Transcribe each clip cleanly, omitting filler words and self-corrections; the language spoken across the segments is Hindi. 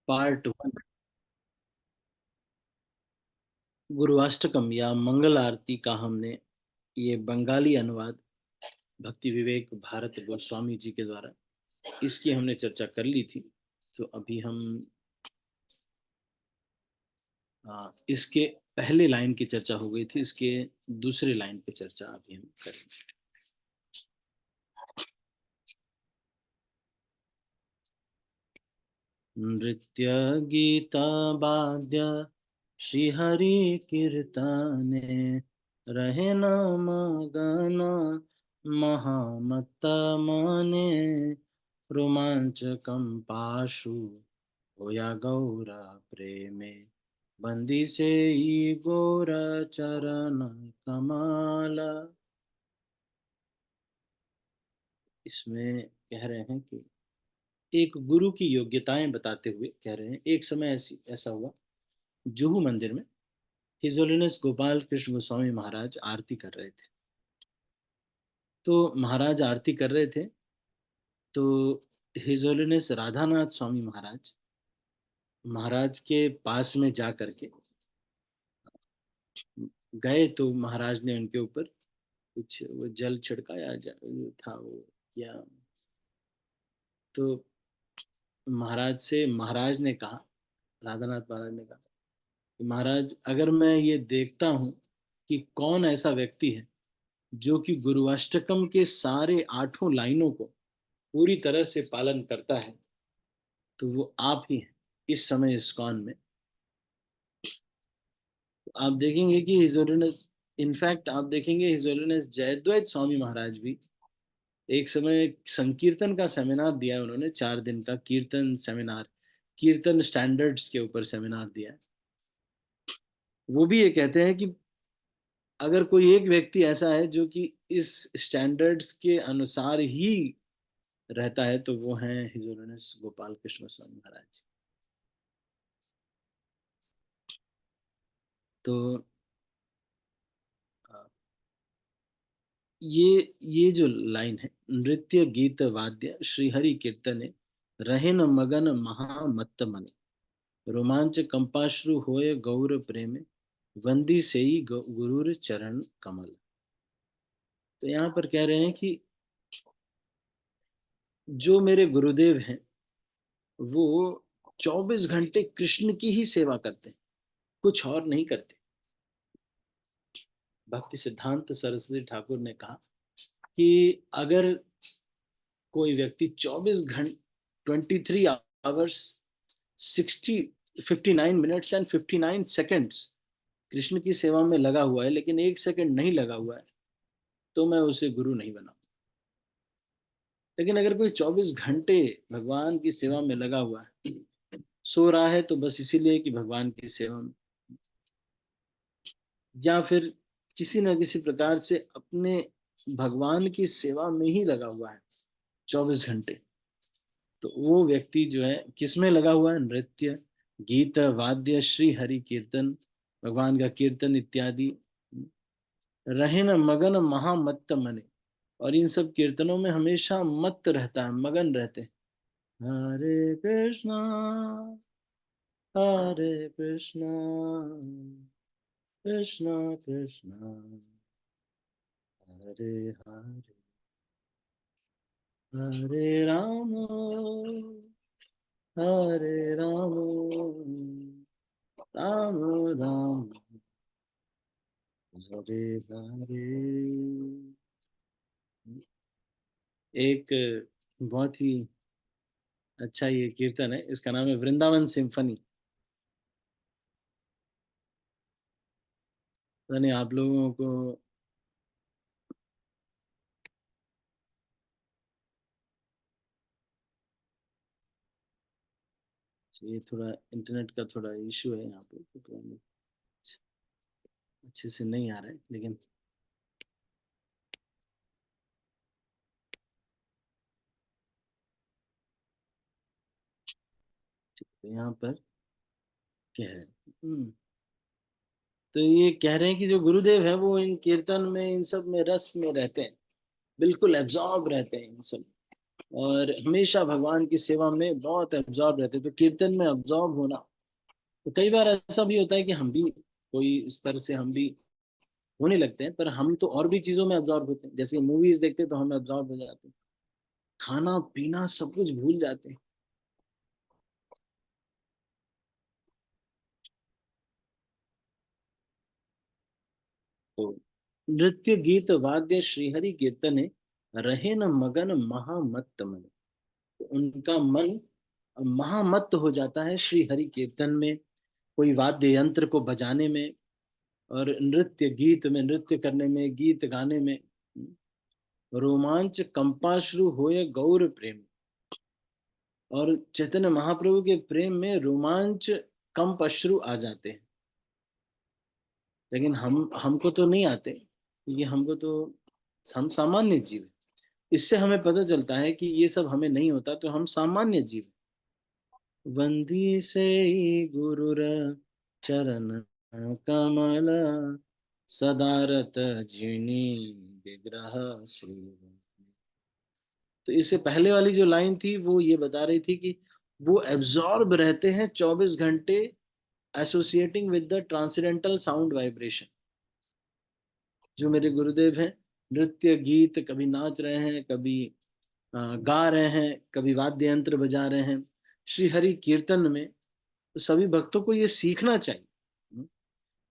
पार्ट 1। गुरुवाष्टकम या मंगल आरती का हमने ये बंगाली अनुवाद भक्ति विवेक भारत गोस्वामी जी के द्वारा इसकी हमने चर्चा कर ली थी। तो अभी हम इसके पहले लाइन की चर्चा हो गई थी, इसके दूसरे लाइन पे चर्चा अभी हम करेंगे। नृत्य गीत वाद्य श्रीहरि कीर्तने रहे न मगन महामत्त मने रोमांचकं पाशु होया गौरा प्रेमे बंदी से ही गौरा चरण कमाला। इसमें कह रहे हैं कि एक गुरु की योग्यताएं बताते हुए कह रहे हैं, एक समय ऐसा हुआ जुहू मंदिर में हिज होलीनेस गोपाल कृष्ण गोस्वामी महाराज आरती कर रहे थे। तो महाराज आरती कर रहे थे, तो हिज होलीनेस राधानाथ स्वामी महाराज महाराज के पास में जा करके गए, तो महाराज ने उनके ऊपर कुछ वो जल छिड़काया था वो किया। तो महाराज ने कहा, राधानाथ महाराज ने कहा कि महाराज, अगर मैं ये देखता हूँ कि कौन ऐसा व्यक्ति है जो कि गुरुअष्टकम के सारे 8 लाइनों को पूरी तरह से पालन करता है, तो वो आप ही हैं इस समय इस्कॉन में। तो आप देखेंगे कि हिज होलीनेस, इनफैक्ट आप देखेंगे हिज होलीनेस जयद्वैत स्वामी महाराज भी एक समय संकीर्तन का सेमिनार दिया है उन्होंने, 4 दिन का कीर्तन सेमिनार, कीर्तन स्टैंडर्ड्स के ऊपर सेमिनार दिया है। वो भी ये कहते हैं कि अगर कोई एक व्यक्ति ऐसा है जो कि इस स्टैंडर्ड्स के अनुसार ही रहता है, तो वो है हिज होलीनेस गोपाल कृष्ण स्वामी महाराज। तो ये जो लाइन है, नृत्य गीत वाद्य श्रीहरि कीर्तने रहे न मगन महामत्त मने रोमांच कंपाश्रु होय गौर प्रेमे वंदी सेई गुरुर चरण कमल। तो यहाँ पर कह रहे हैं कि जो मेरे गुरुदेव हैं वो 24 घंटे कृष्ण की ही सेवा करते हैं, कुछ और नहीं करते। भक्ति सिद्धांत सरस्वती ठाकुर ने कहा कि अगर कोई व्यक्ति 24 घंटे 23 hours 59 minutes and 59 seconds Krishna की सेवा में लगा हुआ है, लेकिन 1 सेकंड नहीं लगा हुआ है, तो मैं उसे गुरु नहीं बनाऊं। लेकिन अगर कोई 24 घंटे भगवान की सेवा में लगा हुआ है, सो रहा है तो बस इसीलिए कि भगवान की सेवा में, या फिर किसी न किसी प्रकार से अपने भगवान की सेवा में ही लगा हुआ है 24 घंटे, तो वो व्यक्ति जो है किस में लगा हुआ है? नृत्य गीत वाद्य श्री हरि कीर्तन, भगवान का कीर्तन इत्यादि, रहे न मगन महामत्त मने, और इन सब कीर्तनों में हमेशा मत्त रहता है, मगन रहते हैं। हरे कृष्णा हरे कृष्णा कृष्णा कृष्णा हरे हरे हरे राम हरे राम राम राम हरे हरे। एक बहुत ही अच्छा ये कीर्तन है, इसका नाम है वृंदावन सिम्फनी। यानी आप लोगों को ये थोड़ा इंटरनेट का थोड़ा इशू है यहाँ पे, तो पता नहीं अच्छे से नहीं आ रहा है, लेकिन तो यहाँ पर क्या है, तो ये कह रहे हैं कि जो गुरुदेव है वो इन कीर्तन में, इन सब में रस में रहते हैं, बिल्कुल एब्जॉर्ब रहते हैं इन सब। और हमेशा भगवान की सेवा में बहुत एब्जॉर्ब रहते, तो कीर्तन में एब्जॉर्ब होना। तो कई बार ऐसा भी होता है कि हम भी कोई स्तर से हम भी होने लगते हैं, पर हम तो और भी चीजों में एब्जॉर्ब होते हैं, जैसे मूवीज देखते हैं तो हम एब्जॉर्ब हो जाते हैं, खाना पीना सब कुछ भूल जाते हैं। तो नृत्य गीत वाद्य श्रीहरि कीर्तने, रहे न मगन महामत्त मन। तो उनका मन महामत्त हो जाता है श्री हरि कीर्तन में, कोई वाद्य यंत्र को बजाने में, और नृत्य गीत में, नृत्य करने में, गीत गाने में। रोमांच कंपाश्रु होए गौर प्रेम। और चैतन्य महाप्रभु के प्रेम में रोमांच कंप अश्रु आ जाते हैं। लेकिन हम हमको तो नहीं आते, क्योंकि हमको तो, हम सामान्य जीव हैं। इससे हमें पता चलता है कि ये सब हमें नहीं होता, तो हम सामान्य जीव हैं। वंदी से गुरुर चरण कमल, सदारत जिनी विग्रह श्री। तो इससे पहले वाली जो लाइन थी वो ये बता रही थी कि वो एब्जॉर्ब रहते हैं 24 घंटे, associating with the transcendental sound vibration. जो मेरे गुरुदेव हैं, नृत्य गीत, कभी नाच रहे हैं, कभी गा रहे हैं, कभी वाद्य यंत्र बजा रहे हैं श्री हरि कीर्तन में। तो सभी भक्तों को ये सीखना चाहिए,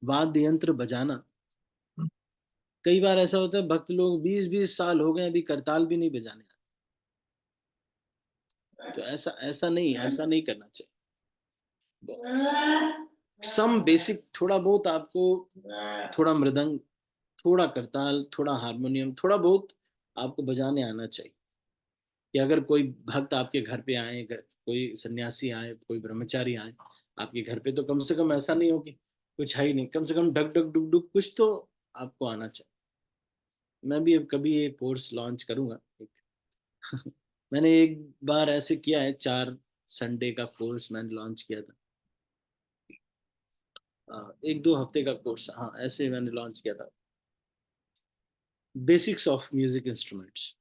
वाद्य यंत्र बजाना। कई बार ऐसा होता है भक्त लोग 20-20 साल हो गए अभी करताल भी नहीं बजाने आते। तो ऐसा ऐसा नहीं, ऐसा नहीं करना चाहिए। सम बेसिक थोड़ा बहुत आपको, थोड़ा मृदंग, थोड़ा करताल, थोड़ा हारमोनियम, थोड़ा बहुत आपको बजाने आना चाहिए। कि अगर कोई भक्त आपके घर पे आए, कोई सन्यासी आए, कोई ब्रह्मचारी आए आपके घर पे, तो कम से कम ऐसा नहीं हो कि कुछ है ही नहीं, कम से कम ढक ढक डुक डुक कुछ तो आपको आना चाहिए। मैं भी अब कभी एक कोर्स लॉन्च करूंगा। मैंने एक बार ऐसे किया है, 4 संडे का कोर्स मैंने लॉन्च किया था। 1-2 हफ्ते का कोर्स, हाँ ऐसे मैंने लॉन्च किया था। Basics of music instruments.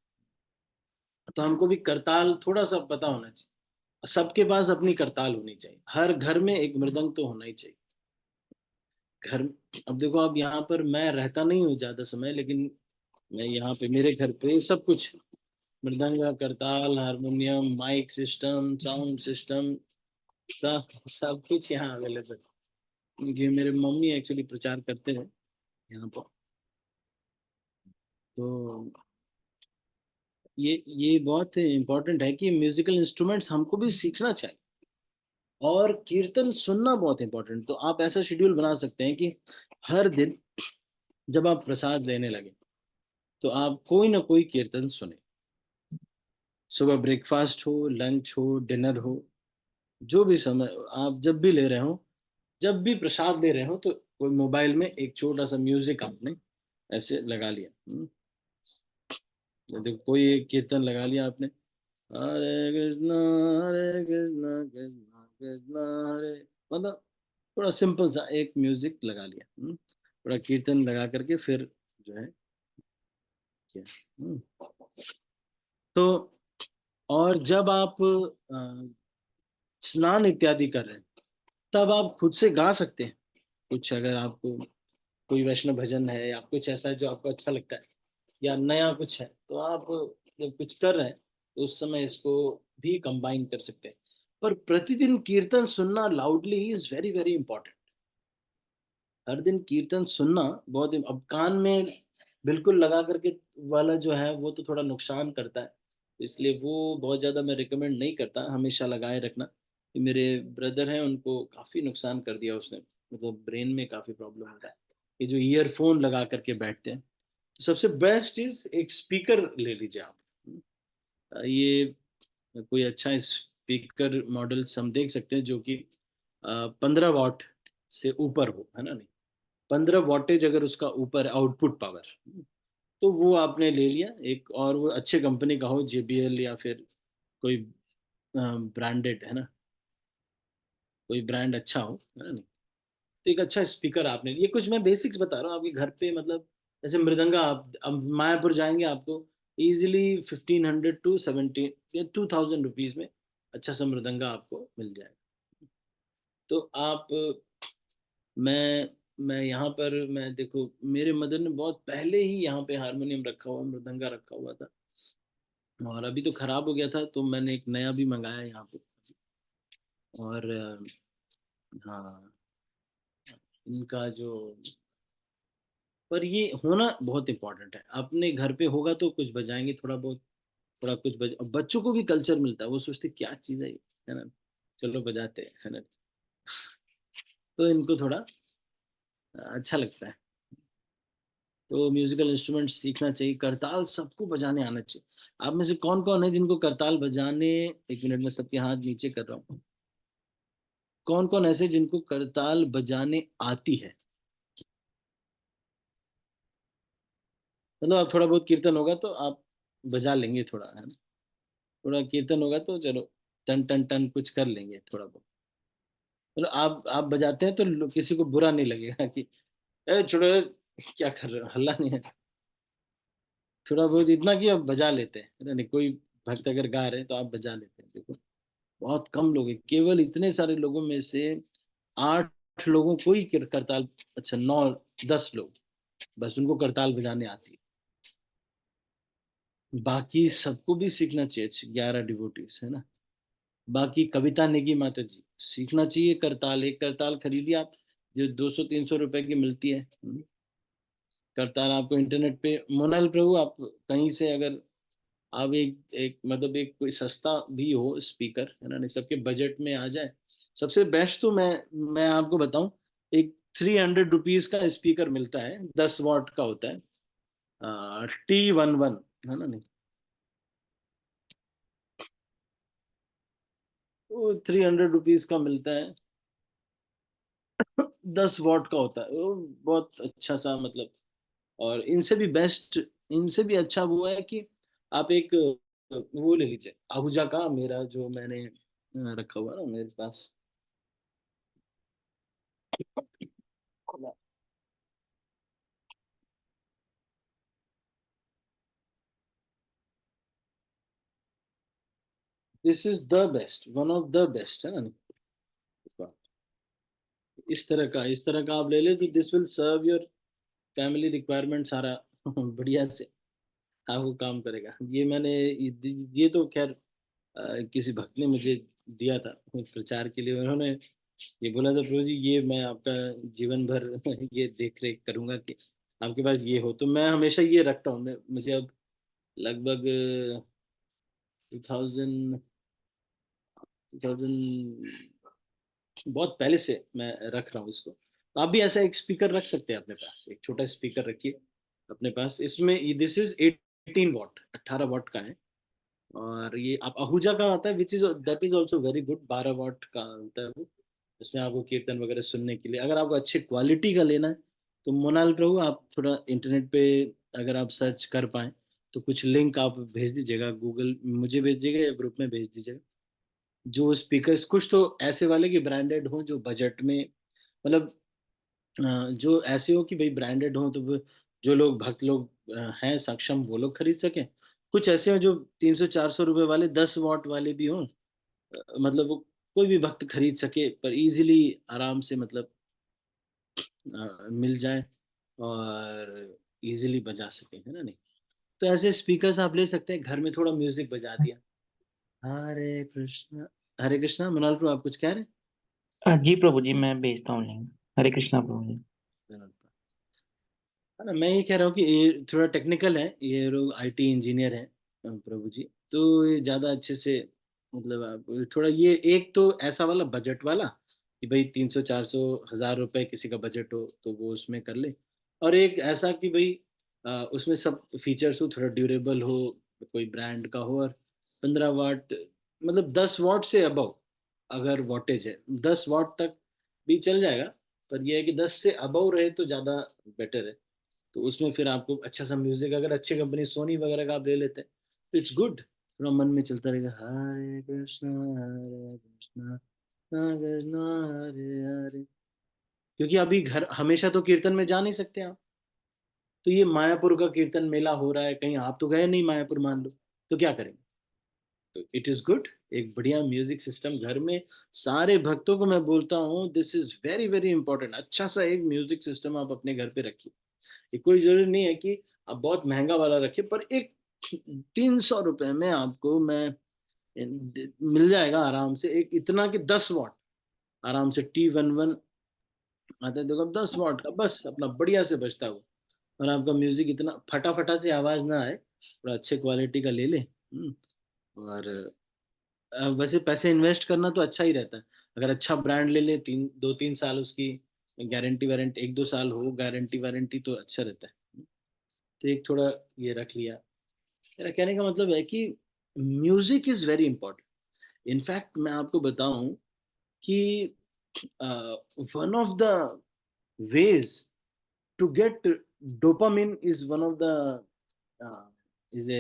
तो हमको भी करताल थोड़ा सा पता होना चाहिए। सबके पास अपनी करताल होनी चाहिए, हर घर में एक मृदंग तो होना ही चाहिए। घर, अब देखो, अब यहाँ पर मैं रहता नहीं हूँ ज्यादा समय, लेकिन मैं यहाँ पे, मेरे घर पे सब कुछ, मृदंग, करताल, harmonium, mic system, sound system, सब सब कुछ यहाँ अवेलेबल। क्योंकि मेरे मम्मी एक्चुअली प्रचार करते हैं यहाँ पर। तो ये बहुत इम्पोर्टेंट है कि म्यूजिकल इंस्ट्रूमेंट्स हमको भी सीखना चाहिए। और कीर्तन सुनना बहुत इंपॉर्टेंट। तो आप ऐसा शेड्यूल बना सकते हैं कि हर दिन जब आप प्रसाद लेने लगे, तो आप कोई ना कोई कीर्तन सुने। सुबह ब्रेकफास्ट हो, लंच हो, डिनर हो, जो भी समय आप जब भी ले रहे हो, जब भी प्रसाद ले रहे हो, तो कोई मोबाइल में एक छोटा सा म्यूजिक आपने ऐसे लगा लिया। तो देखो, कोई एक कीर्तन लगा लिया आपने, हरे कृष्णा, हरे कृष्णा, कृष्णा कृष्णा हरे, मतलब थोड़ा सिंपल सा एक म्यूजिक लगा लिया, थोड़ा कीर्तन लगा करके फिर जो है किया। तो और जब आप स्नान इत्यादि कर रहे हैं, तब आप खुद से गा सकते हैं। कुछ अगर आपको कोई वैष्णव भजन है या कुछ ऐसा है जो आपको अच्छा लगता है, या नया कुछ है, तो आप जब कुछ कर रहे हैं तो उस समय इसको भी कंबाइन कर सकते हैं। पर प्रतिदिन कीर्तन सुनना loudly is very very important. हर दिन कीर्तन सुनना बहुत अब कान में बिल्कुल लगा करके वाला जो है वो तो थोड़ा नुकसान करता है, तो इसलिए वो बहुत ज़्यादा मैं रिकमेंड नहीं करता हमेशा लगाए रखना। कि मेरे ब्रदर हैं, उनको काफ़ी नुकसान कर दिया उसने, मतलब ब्रेन में काफ़ी प्रॉब्लम हो रहा है ये जो ईयरफोन लगा करके बैठते हैं। तो सबसे बेस्ट चीज़ एक स्पीकर ले लीजिए आप। ये कोई अच्छा स्पीकर मॉडल्स हम देख सकते हैं जो कि 15 वॉट से ऊपर हो, है ना, नहीं, 15 वॉटेज अगर उसका ऊपर आउटपुट पावर, तो वो आपने ले लिया एक, और वो अच्छे कंपनी का हो, JBL या फिर कोई ब्रांडेड, है ना, कोई ब्रांड अच्छा हो, है ना, नहीं, तो एक अच्छा स्पीकर आपने, ये कुछ मैं बेसिक्स बता रहा हूँ आपके घर पे, मतलब जैसे मृदंगा, आप अब मायापुर जाएंगे आपको इजीली 1500 to 17 या 2000 रुपीज में अच्छा सा मृदंगा आपको मिल जाएगा। तो आप मैं यहाँ पर मैं देखो, मेरे मदर ने बहुत पहले ही यहाँ पे हारमोनियम रखा हुआ, मृदंगा रखा हुआ था, और अभी तो खराब हो गया था, तो मैंने एक नया भी मंगाया यहाँ पे। और हाँ, इनका जो, पर ये होना बहुत इम्पोर्टेंट है, अपने घर पे होगा तो कुछ बजाएंगे थोड़ा बहुत, थोड़ा कुछ बच्चों को भी कल्चर मिलता है, वो सोचते क्या चीज़ है ये, है ना, चलो बजाते हैं, है ना, तो इनको थोड़ा अच्छा लगता है। तो म्यूजिकल इंस्ट्रूमेंट सीखना चाहिए, करताल सबको बजाने आना चाहिए। आप में से कौन कौन है जिनको करताल बजाने, एक मिनट में सबके हाथ नीचे कर रहा हूँ, कौन कौन ऐसे जिनको करताल बजाने आती है? मतलब आप थोड़ा बहुत कीर्तन होगा तो आप बजा लेंगे थोड़ा, है ना, थोड़ा कीर्तन होगा तो चलो टन टन टन कुछ कर लेंगे थोड़ा बहुत। मतलब आप बजाते हैं तो किसी को बुरा नहीं लगेगा कि ए छोड़ो, क्या कर रहे हो, हल्ला नहीं है, थोड़ा बहुत इतना कि आप बजा लेते हैं, है ना, नहीं कोई भक्त अगर गा रहे हैं तो आप बजा लेते हैं। देखो बहुत कम लोग हैं, केवल इतने सारे लोगों में से 8 लोगों को ही करताल, अच्छा 9 10 लोग बस उनको करताल बजाने आती है, बाकी सबको भी सीखना चाहिए, 11 डिवोटीज है ना। बाकी कविता नेगी माता जी, सीखना चाहिए करताल, एक करताल खरीदिए आप, जो 200 300 रुपए की मिलती है। करताल आपको इंटरनेट पे, मोनाल प्रभु आप कहीं से अगर आप एक एक मतलब एक कोई सस्ता भी हो स्पीकर, है ना, नहीं सबके बजट में आ जाए, सबसे बेस्ट तो मैं आपको बताऊं, एक 300 रुपीज का स्पीकर मिलता है, 10 वाट का होता है, T11, है ना, नहीं वो 300 रुपीज का मिलता है, 10 वाट का होता है वो, बहुत अच्छा सा मतलब। और इनसे भी बेस्ट, इनसे भी अच्छा वो है कि आप एक वो ले लीजिए आहूजा का, मेरा जो मैंने रखा हुआ है ना मेरे पास, this is the best, one of the best, है ना, इस तरह का आप ले ले तो this will serve your family requirement सारा बढ़िया से आपको काम करेगा। ये मैंने ये तो खैर किसी भक्त ने मुझे दिया था प्रचार के लिए, उन्होंने ये बोला था प्रभु जी ये मैं आपका जीवन भर ये देख रेख करूंगा कि आपके पास ये हो, तो मैं हमेशा ये रखता हूँ। मैं मुझे अब लगभग 2000 2000 बहुत पहले से मैं रख रहा हूँ इसको, तो आप भी ऐसा एक स्पीकर रख सकते हैं अपने पास, एक छोटा स्पीकर रखिए अपने पास, इसमें दिस इज 18 वाट, 18 वाट का है। और ये आप आहूजा का आता है, which is that is also very good, 12 वाट का होता है वो। उसमें आपको कीर्तन वगैरह सुनने के लिए, अगर आपको अच्छी क्वालिटी का लेना है तो मोनाल प्रभु आप थोड़ा इंटरनेट पे अगर आप सर्च कर पाए तो कुछ लिंक आप भेज दीजिएगा, गूगल मुझे भेज दीजिएगा या ग्रुप में भेज दीजिएगा, जो स्पीकर्स कुछ तो ऐसे वाले की ब्रांडेड हो जो बजट में, मतलब जो ऐसे हो कि भाई ब्रांडेड हो, तो जो लोग भक्त लोग हैं सक्षम वो लोग खरीद सकें। कुछ ऐसे हो जो 300 400 रुपए वाले 10 वाट वाले भी हों, मतलब वो कोई भी भक्त खरीद सके पर इजीली आराम से मतलब मिल जाए और इजीली बजा सके, है ना, नहीं तो ऐसे स्पीकर्स आप ले सकते हैं, घर में थोड़ा म्यूजिक बजा दिया। हरे कृष्णा, हरे कृष्णा, मृणाल प्रभु आप कुछ कह रहे जी प्रभु जी, मैं भेजता हूँ लिंक। हरे कृष्णा प्रभु जी। हैं? है ना, मैं ये कह रहा हूँ कि ये थोड़ा टेक्निकल है, ये लोग आईटी इंजीनियर हैं प्रभु जी, तो ये ज़्यादा अच्छे से मतलब आप थोड़ा ये एक तो ऐसा वाला बजट वाला कि भाई 300 400 1000 रुपए किसी का बजट हो तो वो उसमें कर ले, और एक ऐसा कि भाई उसमें सब फीचर्स हो, थोड़ा ड्यूरेबल हो, कोई ब्रांड का हो, और 15 वाट, मतलब 10 वाट से अबव अगर वॉटेज है, 10 वाट तक भी चल जाएगा, पर यह है कि 10 से अबव रहे तो ज़्यादा बेटर है। तो उसमें फिर आपको अच्छा सा म्यूजिक, अगर अच्छी कंपनी सोनी वगैरह का आप ले लेते हैं तो इट्स गुड, थोड़ा मन में चलता रहेगा हरे कृष्णा कृष्णा हरे हरे, क्योंकि अभी घर हमेशा तो कीर्तन में जा नहीं सकते आप, तो ये मायापुर का कीर्तन मेला हो रहा है, कहीं आप तो गए नहीं मायापुर मान लो, तो क्या करेंगे? तो इट इज़ गुड, एक बढ़िया म्यूज़िक सिस्टम घर में सारे भक्तों को मैं बोलता हूँ this is very, very important, अच्छा-सा एक म्यूज़िक सिस्टम आप अपने घर पे रखिए। ये कोई ज़रूरी नहीं है कि आप बहुत महँगा वाला रखिए, पर एक ₹300 में आपको मैं मिल जाएगा आराम से एक इतना कि 10 वॉट आराम से T11 आता है देखो 10 वॉट का बस अपना बढ़िया से बजता है वो और आपका म्यूज़िक इतना फटा-फटा सी आवाज़ ना आए, थोड़ा अच्छे क्वालिटी का ले लें, और वैसे पैसे इन्वेस्ट करना तो अच्छा ही रहता है। अगर अच्छा ब्रांड ले लें 2-3 साल उसकी गारंटी-वारंटी 1-2 साल हो गारंटी-वारंटी तो अच्छा रहता है। तो एक थोड़ा ये रख लिया। मेरा कहने का मतलब है कि music is very important. In fact मैं आपको बताऊँ कि one of the ways to get dopamine is one of the uh, is a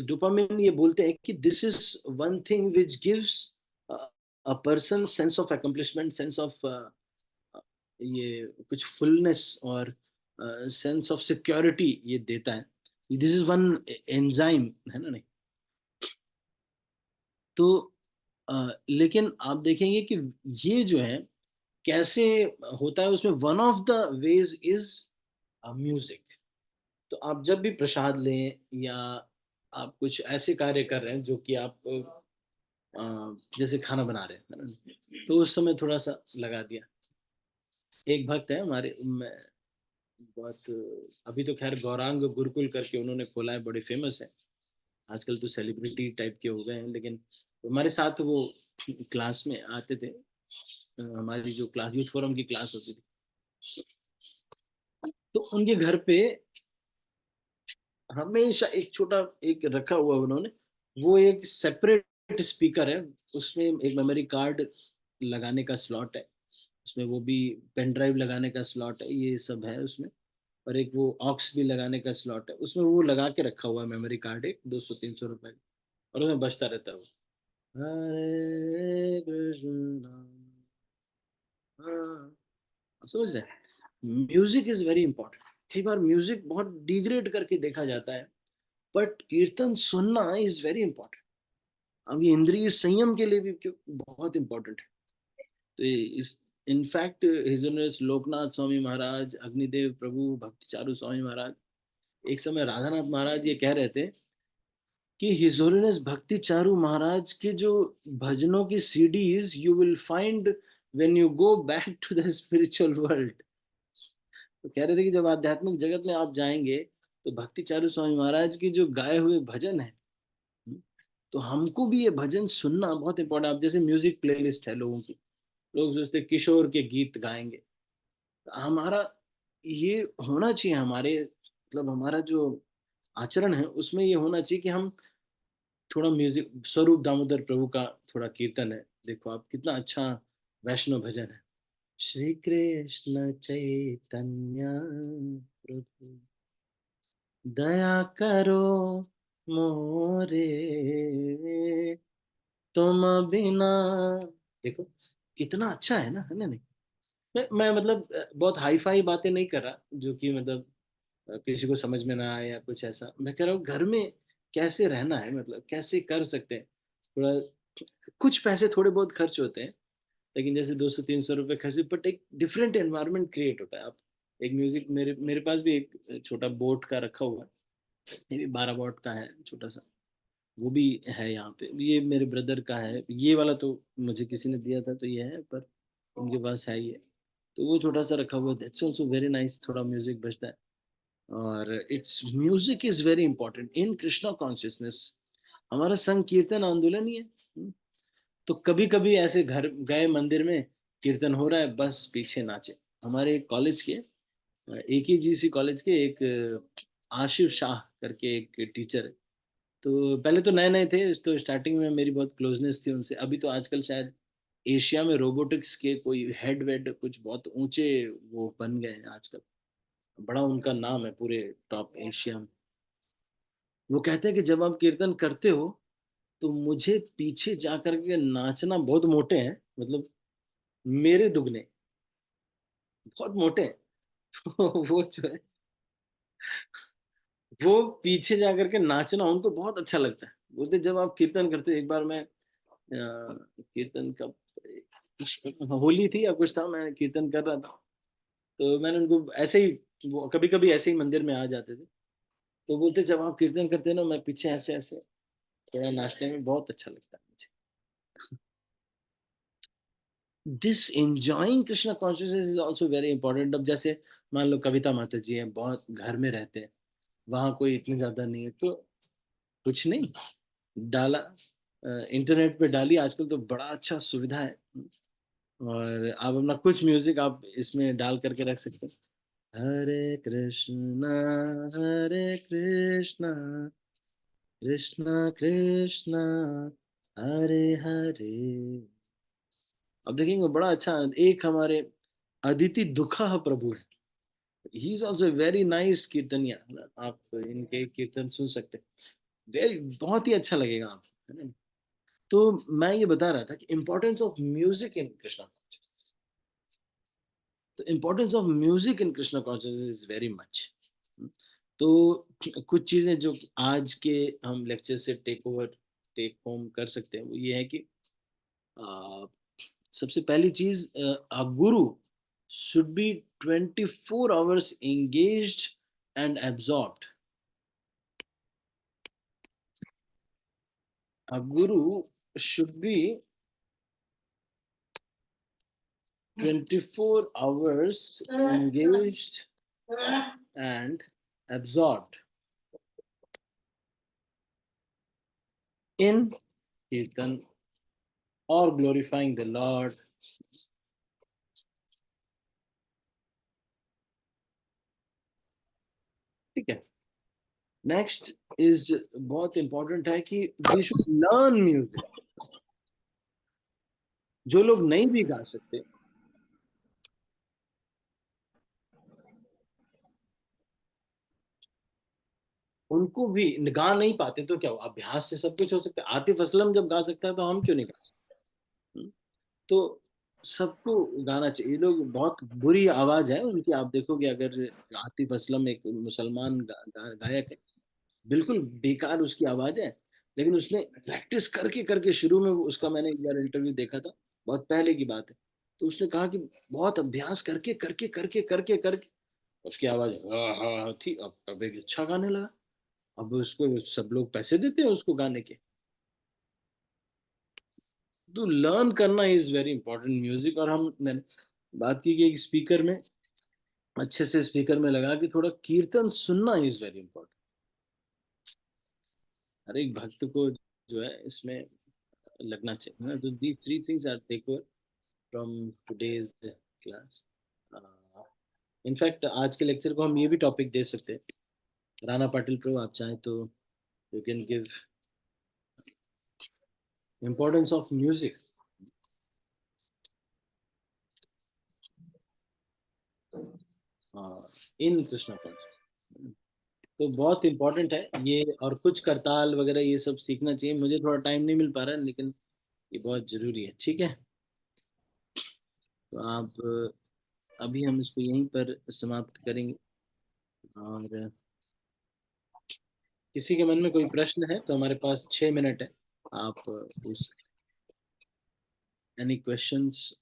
dopamine ये बोलते हैं कि this is one thing which gives uh, a person sense of accomplishment, sense of ये कुछ फुलनेस और सेंस ऑफ सिक्योरिटी ये देता है। दिस इज वन एंजाइम है ना नहीं? तो लेकिन आप देखेंगे कि ये जो है कैसे होता है उसमें one of the ways is music. तो आप जब भी प्रसाद लें या आप कुछ ऐसे कार्य कर रहे हैं जो कि आप जैसे खाना बना रहे हैं है ना, तो उस समय थोड़ा सा लगा दिया। एक भक्त है हमारे बहुत अभी तो खैर गौरांग गुरुकुल करके उन्होंने खोला है, बड़े फेमस है आजकल तो सेलिब्रिटी टाइप के हो गए हैं, लेकिन हमारे साथ वो क्लास में आते थे। हमारी जो क्लास यूथ फोरम की क्लास होती थी, तो उनके घर पे हमेशा एक छोटा एक रखा हुआ उन्होंने, वो एक सेपरेट स्पीकर है, उसमें एक मेमोरी कार्ड लगाने का स्लॉट है, उसमें वो भी पेन ड्राइव लगाने का स्लॉट है, ये सब है उसमें, और एक वो ऑक्स भी लगाने का स्लॉट है, उसमें वो लगा के रखा हुआ है मेमोरी कार्ड एक 200-300 रुपए का, और उसमें बजता रहता है वो हरे कृष्णा। हाँ, आप समझ रहे हैं म्यूजिक इज वेरी इंपॉर्टेंट। कई बार म्यूजिक बहुत डिग्रेड करके देखा जाता है, बट कीर्तन सुनना इज वेरी इंपॉर्टेंट। अब ये इंद्रिय संयम के लिए भी बहुत इंपॉर्टेंट है। तो इस in fact his honours Loknath Swami Maharaj, Agnidev प्रभु, भक्ति चारू स्वामी महाराज, एक समय राधानाथ महाराज ये कह रहे थे कि हिज होलीनेस भक्ति चारू महाराज के जो भजनों की CDs you will find when you go back to the spiritual world. तो कह रहे थे कि जब आध्यात्मिक जगत में आप जाएंगे तो भक्ति चारू स्वामी महाराज के जो गाए हुए भजन है, तो हमको भी ये भजन सुनना बहुत इंपॉर्टेंट। आप जैसे म्यूजिक प्लेलिस्ट है लोगों की, लोग सोचते हैं किशोर के गीत गाएंगे, हमारा ये होना चाहिए, हमारे मतलब हमारा जो आचरण है उसमें ये होना चाहिए कि हम थोड़ा म्यूजिक, स्वरूप दामोदर प्रभु का थोड़ा कीर्तन है, देखो आप कितना अच्छा वैष्णव भजन है। श्री कृष्ण चैतन्य प्रभु दया करो मोरे, तुम बिना, देखो कितना अच्छा है ना नहीं? मैं मतलब बहुत हाई फाई बातें नहीं कर रहा जो कि मतलब किसी को समझ में ना आए या कुछ ऐसा, मैं कह रहा हूँ घर में कैसे रहना है, मतलब कैसे कर सकते हैं थोड़ा, कुछ पैसे थोड़े बहुत खर्च होते हैं, लेकिन जैसे 200-300 रुपए खर्च, बट एक डिफरेंट एनवायरनमेंट क्रिएट होता है। आप एक म्यूजिक, मेरे मेरे पास भी एक छोटा बोट का रखा हुआ है, ये भी 12 वॉट का है छोटा सा, वो भी है यहाँ पे, ये मेरे ब्रदर का है, ये वाला तो मुझे किसी ने दिया था तो ये है, पर उनके पास है ये, तो वो छोटा सा रखा हुआ है, दैट्स आल्सो वेरी नाइस, थोड़ा म्यूजिक बजता है। और it's music is very important in Krishna consciousness. हमारा संकीर्तन आंदोलन ही है। तो कभी कभी ऐसे घर गए मंदिर में, कीर्तन हो रहा है, बस पीछे नाचे। हमारे कॉलेज के एक ही जीसी कॉलेज के एक आशिफ शाह करके एक टीचर है, तो पहले तो नए नए थे, तो स्टार्टिंग में मेरी बहुत क्लोजनेस थी उनसे, अभी तो आजकल शायद एशिया में रोबोटिक्स के कोई हेड वेड कुछ बहुत ऊंचे वो बन गए हैं आजकल, बड़ा उनका नाम है पूरे टॉप एशिया में। वो कहते हैं कि जब आप कीर्तन करते हो तो मुझे पीछे जा कर के नाचना, बहुत मोटे हैं मतलब, मेरे दुगने, बहुत मोटे हैं। तो वो जो है, वो पीछे जाकर के नाचना उनको बहुत अच्छा लगता है। बोलते जब आप कीर्तन करते हो, एक बार मैं कीर्तन कब, होली थी या कुछ था, मैं कीर्तन कर रहा था, तो मैंने उनको ऐसे ही, वो कभी-कभी ऐसे ही मंदिर में आ जाते थे, तो बोलते जब आप कीर्तन करते हैं ना, मैं पीछे ऐसे-ऐसे थोड़ा नाचने में बहुत अच्छा लगता है मुझे। This enjoying Krishna consciousness is also very important. अब जैसे मान लो कविता माता जी हैं, बहुत घर में रहते हैं, वहाँ कोई इतने ज़्यादा नहीं है, तो कुछ नहीं, डाला इंटरनेट पे डाली, आजकल तो बड़ा अच्छा सुविधा है। और आप अपना कुछ म्यूज़िक आप इसमें डाल करके रख सकते हैं। हरे कृष्णा, कृष्णा कृष्णा, हरे हरे। अब देखेंगे बड़ा अच्छा, एक हमारे अदिति दुखा प्रभु है, he is also very nice कीर्तनिया, है ना? आप इनके कीर्तन सुन सकते हैं, वेरी, बहुत ही अच्छा लगेगा आपको, है ना? तो मैं ये बता रहा था कि importance of music in Krishna consciousness, तो importance of music in Krishna consciousness is very much. तो कुछ चीजें जो आज के हम लेक्चर से टेक होम कर सकते हैं, वो ये है कि आ, सबसे पहली चीज, a guru should be 24 hours engaged and absorbed. A guru should be 24 hours engaged and absorbed in kirtan or glorifying the Lord. ठीक है। नेक्स्ट इज बहुत इंपॉर्टेंट है कि वी शुड लर्न म्यूजिक। जो लोग नहीं भी गा सकते, उनको भी, गा नहीं पाते तो क्या हुआ? अभ्यास से सब कुछ हो सकता है। आतिफ असलम जब गा सकता है तो हम क्यों नहीं गा सकते? तो सबको गाना चाहिए। ये लोग, बहुत बुरी आवाज है उनकी, आप देखोगे अगर, आतिफ असलम एक मुसलमान गायक है, बिल्कुल बेकार उसकी आवाज है, लेकिन उसने प्रैक्टिस करके करके, शुरू में उसका मैंने एक बार इंटरव्यू देखा था, बहुत पहले की बात है, तो उसने कहा कि बहुत अभ्यास करके करके करके करके करके उसकी आवाज हाँ हाँ थी, अब एक अच्छा गाने लगा। अब उसको सब लोग पैसे देते हैं उसको गाने के। तो लर्न करना इज वेरी इंपॉर्टेंट म्यूजिक। और हम, मैंने बात की कि एक स्पीकर में, अच्छे से स्पीकर में लगा कि थोड़ा कीर्तन सुनना इज वेरी इंपॉर्टेंट। हर एक भक्त को जो है इसमें लगना चाहिए ना। तो the three things are take over from today's class. In fact आज के लेक्चर को हम ये भी टॉपिक दे सकते हैं, राणा पाटिल प्रो, आप चाहें तो you can give importance of music in Krishna conscious. तो बहुत इंपॉर्टेंट है ये, और कुछ करताल वगैरह ये सब सीखना चाहिए। मुझे थोड़ा टाइम नहीं मिल पा रहा है, लेकिन ये बहुत जरूरी है। ठीक है, तो आप, अभी हम इसको यहीं पर समाप्त करेंगे। और किसी के मन में कोई प्रश्न है तो हमारे पास 6 मिनट है, आप पूछ सकते हैं। एनी क्वेश्चंस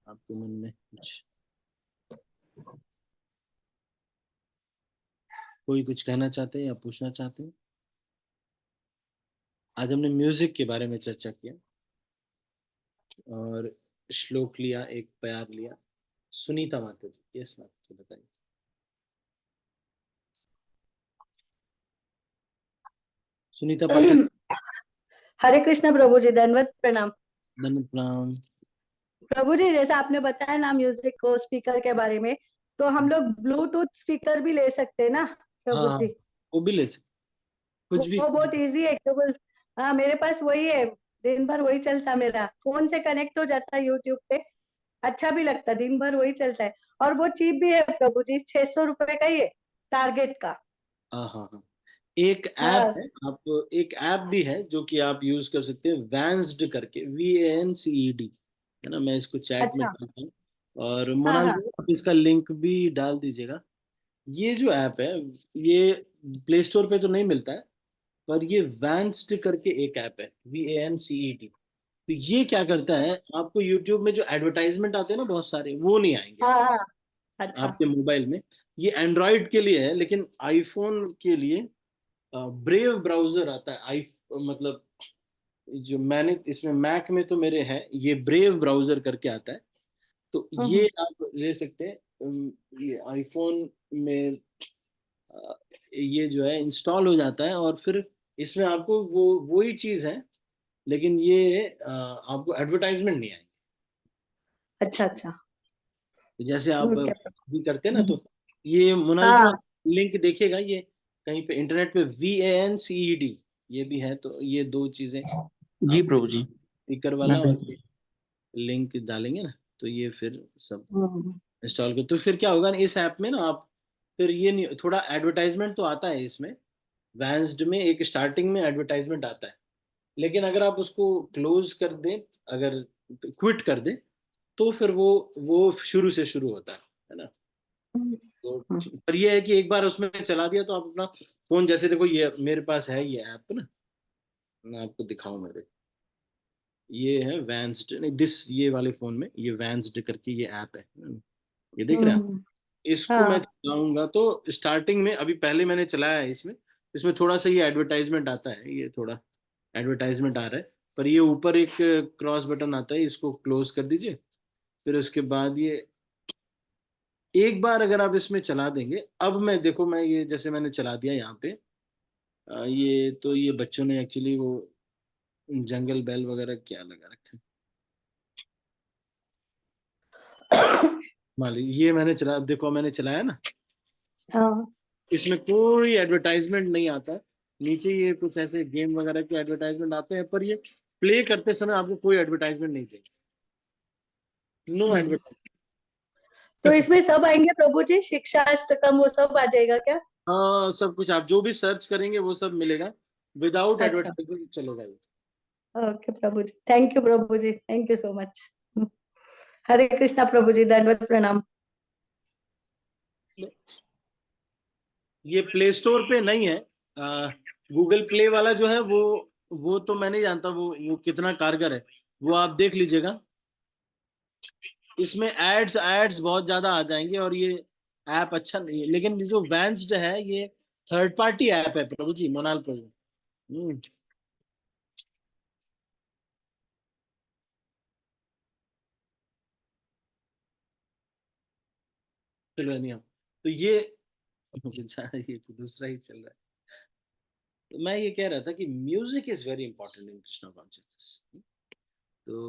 आपके मन में कुछ, कोई कुछ कहना चाहते हैं या पूछना चाहते हैं? आज हमने म्यूजिक के बारे में चर्चा किया, और श्लोक लिया, एक प्यार लिया। सुनीता माता जी, यस माता जी, बताइए। सुनीता पाठक। हरे कृष्ण प्रभु जी, दंडवत प्रणाम। धन्य प्रणाम। प्रभु जी, जैसा आपने बताया ना म्यूजिक को स्पीकर के बारे में, तो हम लोग ब्लूटूथ स्पीकर भी ले सकते हैं ना हाँ प्रभु हाँ, जी? वो भी ले सकते, कुछ भी वो कुछ बहुत भी। इजी है केवल। हाँ, मेरे पास वही है, दिन भर वही चलता, मेरा फोन से कनेक्ट हो जाता है यूट्यूब पे। अच्छा भी लगता है, दिन भर वही चलता है। और वो चीप भी है प्रभु जी, 600 रुपए का ही है, टारगेट का। हाँ हाँ हाँ, एक ऐप हाँ है, आप, एक ऐप भी है जो कि आप यूज कर सकते हैं, वैंस्ड करके, VANCED। है ना, मैं इसको चैट में अच्छा। डालता हूँ। और हाँ मोनाल हाँ। को आप इसका लिंक भी डाल दीजिएगा। ये जो ऐप है, ये प्ले स्टोर पे तो नहीं मिलता है, पर ये वैंस्ड करके एक ऐप है, VANCED। तो ये क्या करता है, आपको यूट्यूब में जो एडवर्टाइजमेंट आते हैं ना बहुत सारे, वो नहीं आएंगे हाँ हाँ। अच्छा। आपके मोबाइल में। ये एंड्रॉयड के लिए है, लेकिन आईफोन के लिए ब्रेव ब्राउजर आता है। आई मतलब जो मैंने इसमें मैक में तो मेरे है, ये ब्रेव ब्राउजर करके आता है। तो ये हम्म। आप ले सकते हैं। ये आईफोन में ये जो है इंस्टॉल हो जाता है, और फिर इसमें आपको वो ही चीज है, लेकिन ये आपको एडवर्टाइजमेंट नहीं आएगी। अच्छा अच्छा। तो जैसे आप ठीक है। भी करते हैं ना, हम्म। तो ये मोनालिसा हाँ। लिंक देखिएगा, ये कहीं पे इंटरनेट पे VANCED ये भी है। तो ये दो चीजें जी आप प्रभु जी, स्पीकर मैं वाला और भेज ये लिंक डालेंगे ना, तो ये फिर सब हम्म। इंस्टॉल कर। तो फिर क्या होगा ना, इस ऐप में ना आप फिर ये नहीं, थोड़ा एडवर्टाइजमेंट तो आता है इसमें, वैंस्ड में एक स्टार्टिंग में एडवर्टाइजमेंट आता है, लेकिन अगर आप उसको क्लोज कर दें, अगर क्विट कर दें, तो फिर वो शुरू से शुरू होता है ना। तो हम्म। पर ये है कि एक बार उसमें चला दिया तो आप अपना फोन, जैसे देखो ये मेरे पास है ये ऐप ना, मैं आपको दिखाऊं मेरे, ये है वैंस्ड, नहीं दिस, ये वाले फोन में ये वैंस्ड करके ये ऐप है, ये देख रहे हैं आप? हम्म। इसको मैं हाँ। चलाऊंगा तो स्टार्टिंग में, अभी पहले मैंने चलाया है इसमें, इसमें थोड़ा सा ये एडवर्टाइजमेंट आता है, ये थोड़ा एडवर्टाइजमेंट आ रहा है। पर ये ऊपर एक क्रॉस बटन आता है, इसको क्लोज कर दीजिए। फिर उसके बाद ये एक बार अगर आप इसमें चला देंगे, अब मैं देखो, मैं ये जैसे मैंने चला दिया यहाँ पे, ये तो ये बच्चों ने एक्चुअली वो जंगल बेल वगैरह क्या लगा रखा है, मान लीजिए ये मैंने चला, अब देखो मैंने चलाया ना, हाँ। इसमें कोई एडवर्टाइजमेंट नहीं आता। नीचे ये कुछ ऐसे गेम वगैरह के एडवर्टाइजमेंट आते हैं, पर ये प्ले करते समय आपको कोई एडवर्टाइजमेंट नहीं देगा, नो हम्म। एडवर्टाइजमेंट। तो इसमें सब आएंगे प्रभु जी, शिक्षा अष्टकम वो सब आ जाएगा क्या? हाँ, सब कुछ आप जो भी सर्च करेंगे वो सब मिलेगा, विदाउट अच्छा। एडवर्टाइजमेंट चलेगा ये। ओके प्रभु जी, थैंक यू प्रभु जी, thank you so much. Hare Krishna प्रभु जी, दंडवत प्रणाम। ये प्ले स्टोर पे नहीं है, गूगल प्ले वाला जो है वो तो मैं नहीं जानता वो कितना कारगर है, वो आप देख लीजिएगा। इसमें एड्स एड्स बहुत ज्यादा आ जाएंगे, और ये ऐप अच्छा नहीं है। लेकिन जो वैंस्ड है, ये थर्ड पार्टी ऐप है प्रभु जी, मोनाल प्रभु। चलो नहीं आप, तो ये ये तो दूसरा ही चल रहा है। तो मैं ये कह रहा था कि music is very important in Krishna consciousness. तो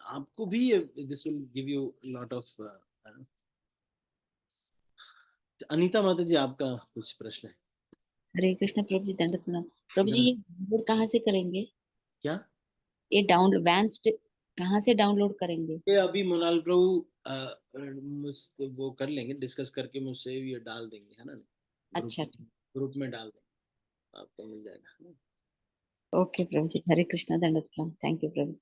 आपको भी this will give you lot of. Anita माता जी, आपका कुछ प्रश्न है हरे कृष्ण प्रभु जी, दंडवत प्रणाम। प्रभु जी, जरा? ये डाउनलोड कहाँ से करेंगे? क्या? ये डाउनलोड वैंस्ड कहाँ से डाउनलोड करेंगे? ये अभी मोनाल प्रभु वो कर लेंगे, डिस्कस करके मुझसे ये डाल देंगे, है ना, ग्रुप अच्छा ठीक। ग्रुप में डाल देंगे, आपको मिल जाएगा। ओके प्रभु जी, हरे कृष्ण, दंडवत प्रणाम। थैंक यू प्रभु जी।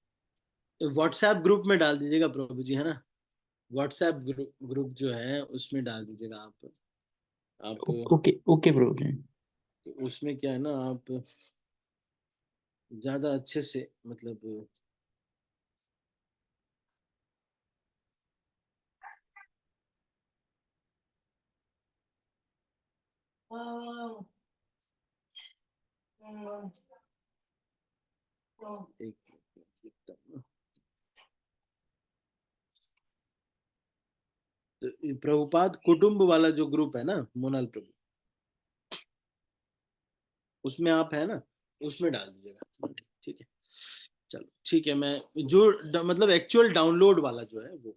तो व्हाट्सएप ग्रुप में डाल दीजिएगा प्रभु जी, है ना, व्हाट्सएप ग्रुप जो है उसमें डाल दीजिएगा आप ओके ओके प्रभु जी। उसमें क्या है ना, आप ज्यादा अच्छे से मतलब एक तो प्रभुपाद कुटुंब वाला जो ग्रुप है ना मोनाल प्रभु, उसमें आप है ना, उसमें डाल दीजिएगा, ठीक है। चलो ठीक है, मैं जो मतलब एक्चुअल डाउनलोड वाला जो है वो,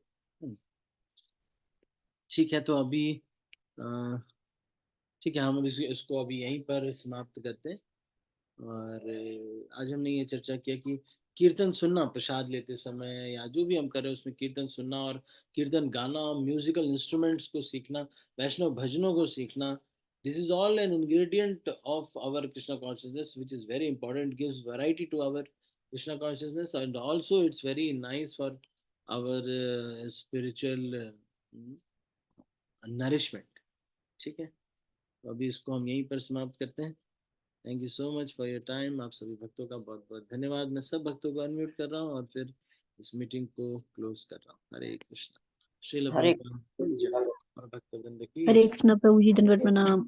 ठीक है। तो अभी अ, ठीक है, हम इसको अभी यहीं पर समाप्त करते हैं। और आज हमने ये चर्चा किया कि कीर्तन सुनना प्रसाद लेते समय, या जो भी हम कर रहे हैं उसमें कीर्तन सुनना, और कीर्तन गाना, म्यूजिकल इंस्ट्रूमेंट्स को सीखना, वैष्णव भजनों को सीखना, this is all an ingredient of our Krishna consciousness which is very important, gives variety to our Krishna consciousness, and also it's very nice for our spiritual nourishment. ठीक है, तो अभी इसको हम यहीं पर समाप्त करते हैं. Thank you so much for your time. आप सभी भक्तों का बहुत बहुत धन्यवाद. मैं सब भक्तों को अनम्यूट कर रहा हूँ और फिर इस मीटिंग को क्लोज कर रहा हूँ. हरे कृष्णा. श्रील हरे प्रभुपाद की जय और भक्तवृंद की हरे जय. कृष्ण प्रभु जी, दंडवत प्रणाम.